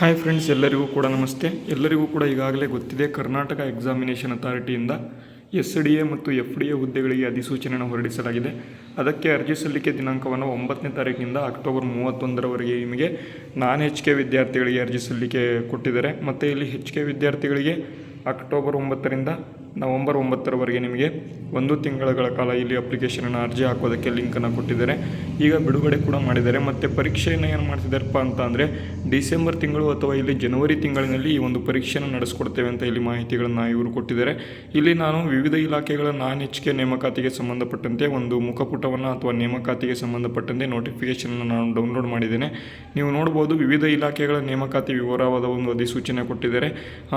Hi friends, ಎಲ್ಲರಿಗೂ ಕೂಡ ನಮಸ್ತೆ. ಎಲ್ಲರಿಗೂ ಕೂಡ ಈಗಾಗಲೇ ಗೊತ್ತಿದೆ, ಕರ್ನಾಟಕ ಎಕ್ಸಾಮಿನೇಷನ್ ಅಥಾರಿಟಿಯಿಂದ SDA ಮತ್ತು FDA ಹುದ್ದೆಗಳಿಗೆ ಅಧಿಸೂಚನೆಯನ್ನು ಹೊರಡಿಸಲಾಗಿದೆ. ಅದಕ್ಕೆ ಅರ್ಜಿ ಸಲ್ಲಿಕೆ ದಿನಾಂಕವನ್ನು 9ನೇ ತಾರೀಕಿನಿಂದ ಅಕ್ಟೋಬರ್ 31ರವರೆಗೆ ನಿಮಗೆ HK ವಿದ್ಯಾರ್ಥಿಗಳಿಗೆ ಅರ್ಜಿ ಸಲ್ಲಿಕೆ ಕೊಟ್ಟಿದ್ದಾರೆ. ಮತ್ತು ಇಲ್ಲಿ HK ವಿದ್ಯಾರ್ಥಿಗಳಿಗೆ ಅಕ್ಟೋಬರ್ 9ರಿಂದ ನವೆಂಬರ್ 9ರವರೆಗೆ ನಿಮಗೆ 1 ತಿಂಗಳ ಕಾಲ ಇಲ್ಲಿ ಅಪ್ಲಿಕೇಶನನ್ನು ಅರ್ಜಿ ಹಾಕೋದಕ್ಕೆ ಲಿಂಕನ್ನು ಕೊಟ್ಟಿದ್ದಾರೆ. ಈಗ ಬಿಡುಗಡೆ ಕೂಡ ಮಾಡಿದ್ದಾರೆ. ಮತ್ತು ಪರೀಕ್ಷೆಯನ್ನು ಏನು ಮಾಡ್ತಿದ್ದಾರಪ್ಪ ಅಂತ ಅಂದರೆ ಡಿಸೆಂಬರ್ ತಿಂಗಳು ಅಥವಾ ಇಲ್ಲಿ ಜನವರಿ ತಿಂಗಳಿನಲ್ಲಿ ಈ ಒಂದು ಪರೀಕ್ಷೆಯನ್ನು ನಡೆಸ್ಕೊಡ್ತೇವೆ ಅಂತ ಇಲ್ಲಿ ಮಾಹಿತಿಗಳನ್ನು ಇವರು ಕೊಟ್ಟಿದ್ದಾರೆ. ಇಲ್ಲಿ ನಾನು ವಿವಿಧ ಇಲಾಖೆಗಳ HK ನೇಮಕಾತಿಗೆ ಸಂಬಂಧಪಟ್ಟಂತೆ ಒಂದು ಮುಖಪುಟವನ್ನು ಅಥವಾ ನೇಮಕಾತಿಗೆ ಸಂಬಂಧಪಟ್ಟಂತೆ ನೋಟಿಫಿಕೇಷನನ್ನು ನಾನು ಡೌನ್ಲೋಡ್ ಮಾಡಿದ್ದೇನೆ. ನೀವು ನೋಡ್ಬೋದು, ವಿವಿಧ ಇಲಾಖೆಗಳ ನೇಮಕಾತಿ ವಿವರವಾದ ಒಂದು ಅಧಿಸೂಚನೆ ಕೊಟ್ಟಿದ್ದಾರೆ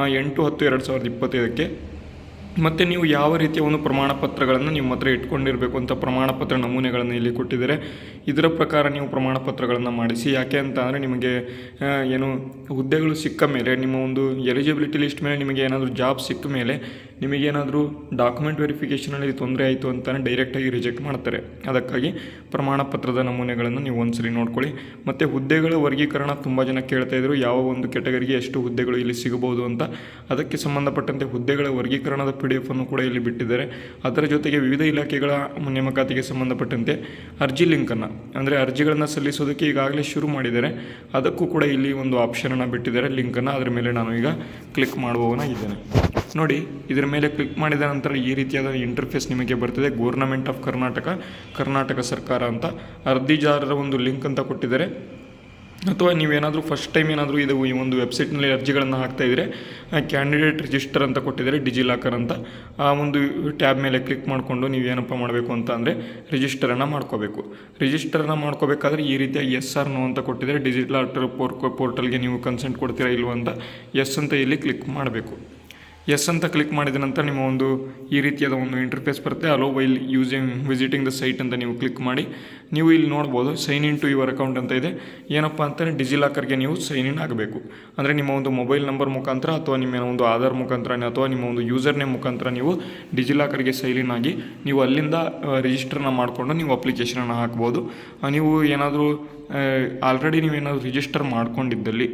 8/10/2025ಕ್ಕೆ. ಮತ್ತು ನೀವು ಯಾವ ರೀತಿಯ ಒಂದು ಪ್ರಮಾಣ ಪತ್ರಗಳನ್ನು ನಿಮ್ಮ ಹತ್ರ ಇಟ್ಕೊಂಡಿರಬೇಕು ಅಂತ ಪ್ರಮಾಣ ಪತ್ರ ನಮೂನೆಗಳನ್ನು ಇಲ್ಲಿ ಕೊಟ್ಟಿದ್ದಾರೆ. ಇದರ ಪ್ರಕಾರ ನೀವು ಪ್ರಮಾಣ ಪತ್ರಗಳನ್ನು ಮಾಡಿಸಿ. ಯಾಕೆ ಅಂತ ಅಂದರೆ ನಿಮಗೆ ಏನು ಹುದ್ದೆಗಳು ಸಿಕ್ಕ ಮೇಲೆ, ನಿಮ್ಮ ಒಂದು ಎಲಿಜಿಬಿಲಿಟಿ ಲಿಸ್ಟ್ ಮೇಲೆ ನಿಮಗೆ ಏನಾದರೂ ಜಾಬ್ ಸಿಕ್ಕ ಮೇಲೆ ನಿಮಗೇನಾದರೂ ಡಾಕ್ಯುಮೆಂಟ್ ವೆರಿಫಿಕೇಷನಲ್ಲಿ ತೊಂದರೆ ಆಯಿತು ಅಂತಲೇ ಡೈರೆಕ್ಟಾಗಿ ರಿಜೆಕ್ಟ್ ಮಾಡ್ತಾರೆ. ಅದಕ್ಕಾಗಿ ಪ್ರಮಾಣ ಪತ್ರದ ನಮೂನೆಗಳನ್ನು ನೀವು ಒಂದ್ಸಲಿ ನೋಡ್ಕೊಳ್ಳಿ. ಮತ್ತು ಹುದ್ದೆಗಳ ವರ್ಗೀಕರಣ ತುಂಬ ಜನ ಕೇಳ್ತಾಯಿದ್ರು, ಯಾವ ಒಂದು ಕೆಟಗರಿಗೆ ಎಷ್ಟು ಹುದ್ದೆಗಳು ಇಲ್ಲಿ ಸಿಗಬಹುದು ಅಂತ. ಅದಕ್ಕೆ ಸಂಬಂಧಪಟ್ಟಂತೆ ಹುದ್ದೆಗಳ ವರ್ಗೀಕರಣದ PDF ಅನ್ನು ಕೂಡ ಇಲ್ಲಿ ಬಿಟ್ಟಿದ್ದಾರೆ. ಅದರ ಜೊತೆಗೆ ವಿವಿಧ ಇಲಾಖೆಗಳ ನೇಮಕಾತಿಗೆ ಸಂಬಂಧಪಟ್ಟಂತೆ ಅರ್ಜಿ ಲಿಂಕನ್ನು, ಅಂದರೆ ಅರ್ಜಿಗಳನ್ನು ಸಲ್ಲಿಸೋದಕ್ಕೆ ಈಗಾಗಲೇ ಶುರು ಮಾಡಿದ್ದಾರೆ. ಅದಕ್ಕೂ ಕೂಡ ಇಲ್ಲಿ ಒಂದು ಆಪ್ಷನನ್ನು ಬಿಟ್ಟಿದ್ದಾರೆ, ಲಿಂಕನ್ನು. ಅದರ ಮೇಲೆ ನಾನು ಈಗ ಕ್ಲಿಕ್ ಮಾಡುವವನಾಗಿದ್ದೇನೆ. ನೋಡಿ, ಇದರ ಮೇಲೆ ಕ್ಲಿಕ್ ಮಾಡಿದ ನಂತರ ಈ ರೀತಿಯಾದ ಇಂಟರ್ಫೇಸ್ ನಿಮಗೆ ಬರ್ತದೆ. ಗೌರ್ನಮೆಂಟ್ ಆಫ್ ಕರ್ನಾಟಕ ಸರ್ಕಾರ ಅಂತ ಅರ್ಜಿದಾರರ ಒಂದು ಲಿಂಕ್ ಅಂತ ಕೊಟ್ಟಿದ್ದಾರೆ. ಅಥವಾ ನೀವೇನಾದರೂ ಫಸ್ಟ್ ಟೈಮ್ ಏನಾದರೂ ಈ ಒಂದು ವೆಬ್ಸೈಟ್ನಲ್ಲಿ ಅರ್ಜಿಗಳನ್ನು ಹಾಕ್ತಾಯಿದ್ರೆ ಕ್ಯಾಂಡಿಡೇಟ್ ರಿಜಿಸ್ಟರ್ ಅಂತ ಕೊಟ್ಟಿದ್ದಾರೆ, ಡಿಜಿಲಾಕರ್ ಅಂತ. ಆ ಒಂದು ಟ್ಯಾಬ್ ಮೇಲೆ ಕ್ಲಿಕ್ ಮಾಡಿಕೊಂಡು ನೀವೇನಪ್ಪ ಮಾಡಬೇಕು ಅಂತ ಅಂದರೆ ರಿಜಿಸ್ಟರನ್ನು ಮಾಡ್ಕೋಬೇಕು. ರಿಜಿಸ್ಟರನ್ನು ಮಾಡ್ಕೋಬೇಕಾದ್ರೆ ಈ ರೀತಿಯ ಎಸ್ ಆರ್ ನೋ ಅಂತ ಕೊಟ್ಟಿದ್ದಾರೆ. ಡಿಜಿಲಾಕರ್ ಪೋರ್ಟಲ್ಗೆ ನೀವು ಕನ್ಸೆಂಟ್ ಕೊಡ್ತೀರಾ ಇಲ್ವ ಅಂತ ಎಸ್ ಅಂತ ಇಲ್ಲಿ ಕ್ಲಿಕ್ ಮಾಡಬೇಕು. ಎಸ್ ಅಂತ ಕ್ಲಿಕ್ ಮಾಡಿದ ನಂತರ ನಿಮ್ಮ ಒಂದು ಈ ರೀತಿಯಾದ ಒಂದು ಇಂಟರ್ಫೇಸ್ ಬರುತ್ತೆ. Allow while visiting the site ಅಂತ ನೀವು ಕ್ಲಿಕ್ ಮಾಡಿ ನೀವು ಇಲ್ಲಿ ನೋಡ್ಬೋದು sign in to your account ಅಂತ ಇದೆ. ಏನಪ್ಪ ಅಂತಂದರೆ ಡಿಜಿಲಾಕರ್ಗೆ ನೀವು ಸೈನ್ ಇನ್ ಆಗಬೇಕು. ಅಂದರೆ ನಿಮ್ಮ ಒಂದು ಮೊಬೈಲ್ ನಂಬರ್ ಮುಖಾಂತರ ಅಥವಾ ನಿಮ್ಮ ಒಂದು ಆಧಾರ್ ಮುಖಾಂತರ ಅಥವಾ ನಿಮ್ಮ ಒಂದು ಯೂಸರ್ ನೇಮ್ ಮುಖಾಂತರ ನೀವು ಡಿಜಿಲಾಕರ್ಗೆ ಸೈನ್ ಇನ್ ಆಗಿ ನೀವು ಅಲ್ಲಿಂದ ರಿಜಿಸ್ಟರ್ನ ಮಾಡಿಕೊಂಡು ನೀವು ಅಪ್ಲಿಕೇಶನನ್ನು ಹಾಕ್ಬೋದು. ನೀವು ಏನಾದರೂ ಆಲ್ರೆಡಿ ನೀವೇನಾದರೂ ರಿಜಿಸ್ಟರ್ ಮಾಡ್ಕೊಂಡಿದ್ದಲ್ಲಿ,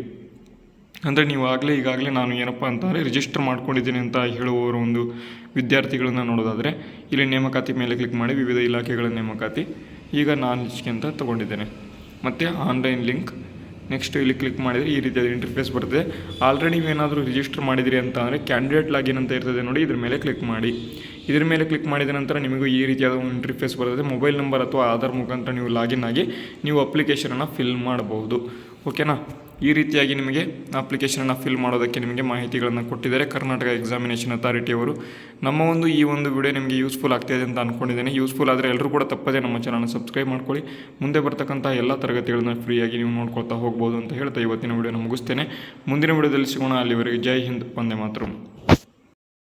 ಅಂದರೆ ನೀವು ಈಗಾಗಲೇ ನಾನು ಏನಪ್ಪ ಅಂತಂದರೆ ರಿಜಿಸ್ಟರ್ ಮಾಡ್ಕೊಂಡಿದ್ದೀನಿ ಅಂತ ಹೇಳುವವರು ಒಂದು ವಿದ್ಯಾರ್ಥಿಗಳನ್ನು ನೋಡೋದಾದರೆ ಇಲ್ಲಿ ನೇಮಕಾತಿ ಮೇಲೆ ಕ್ಲಿಕ್ ಮಾಡಿ ವಿವಿಧ ಇಲಾಖೆಗಳ ನೇಮಕಾತಿ. ಈಗ HK ಅಂತ ತೊಗೊಂಡಿದ್ದೇನೆ. ಮತ್ತು ಆನ್ಲೈನ್ ಲಿಂಕ್ ನೆಕ್ಸ್ಟ್ ಇಲ್ಲಿ ಕ್ಲಿಕ್ ಮಾಡಿದರೆ ಈ ರೀತಿಯಾದ ಇಂಟರ್ಫೇಸ್ ಬರ್ತದೆ. ಆಲ್ರೆಡಿ ನೀವೇನಾದರೂ ರಿಜಿಸ್ಟರ್ ಮಾಡಿದಿರಿ ಅಂತ ಅಂದರೆ ಕ್ಯಾಂಡಿಡೇಟ್ ಲಾಗಿನ್ ಅಂತ ಇರ್ತದೆ ನೋಡಿ, ಇದ್ರ ಮೇಲೆ ಕ್ಲಿಕ್ ಮಾಡಿ. ಇದ್ರ ಮೇಲೆ ಕ್ಲಿಕ್ ಮಾಡಿದ ನಂತರ ನಿಮಗೂ ಈ ರೀತಿಯಾದ ಒಂದು ಇಂಟರ್ಫೇಸ್ ಬರ್ತದೆ. ಮೊಬೈಲ್ ನಂಬರ್ ಅಥವಾ ಆಧಾರ್ ಮುಖಾಂತರ ನೀವು ಲಾಗಿನ್ ಆಗಿ ನೀವು ಅಪ್ಲಿಕೇಶನನ್ನು ಫಿಲ್ ಮಾಡಬಹುದು. ಓಕೆನಾ? ಈ ರೀತಿಯಾಗಿ ನಿಮಗೆ ಅಪ್ಲಿಕೇಶನನ್ನು ಫಿಲ್ ಮಾಡೋದಕ್ಕೆ ನಿಮಗೆ ಮಾಹಿತಿಗಳನ್ನು ಕೊಟ್ಟಿದ್ದಾರೆ ಕರ್ನಾಟಕ ಎಕ್ಸಾಮಿನೇಷನ್ ಅಥಾರಿಟಿಯವರು. ನಮ್ಮ ಒಂದು ಈ ಒಂದು ವಿಡಿಯೋ ನಿಮಗೆ ಯೂಸ್ಫುಲ್ ಆಗ್ತಾಯಿದೆ ಅಂತ ಅಂದ್ಕೊಂಡಿದ್ದೇನೆ. ಯೂಸ್ಫುಲ್ ಆದರೆ ಎಲ್ಲರೂ ಕೂಡ ತಪ್ಪದೇ ನಮ್ಮ ಚಾನಲ್ನ ಸಬ್ಸ್ಕ್ರೈಬ್ ಮಾಡ್ಕೊಳ್ಳಿ. ಮುಂದೆ ಬರ್ತಕ್ಕಂಥ ಎಲ್ಲ ತರಗತಿಗಳನ್ನು ಫ್ರೀಯಾಗಿ ನೀವು ನೋಡ್ಕೊಳ್ತಾ ಹೋಗ್ಬೋದು ಅಂತ ಹೇಳ್ತಾ ಇವತ್ತಿನ ವಿಡಿಯೋನ ಮುಗಿಸ್ತೇನೆ. ಮುಂದಿನ ವಿಡಿಯೋದಲ್ಲಿ ಸಿಗೋಣ. ಅಲ್ಲಿವರೆಗೆ ಜೈ ಹಿಂದ್, ವಂದೇ ಮಾತರಂ.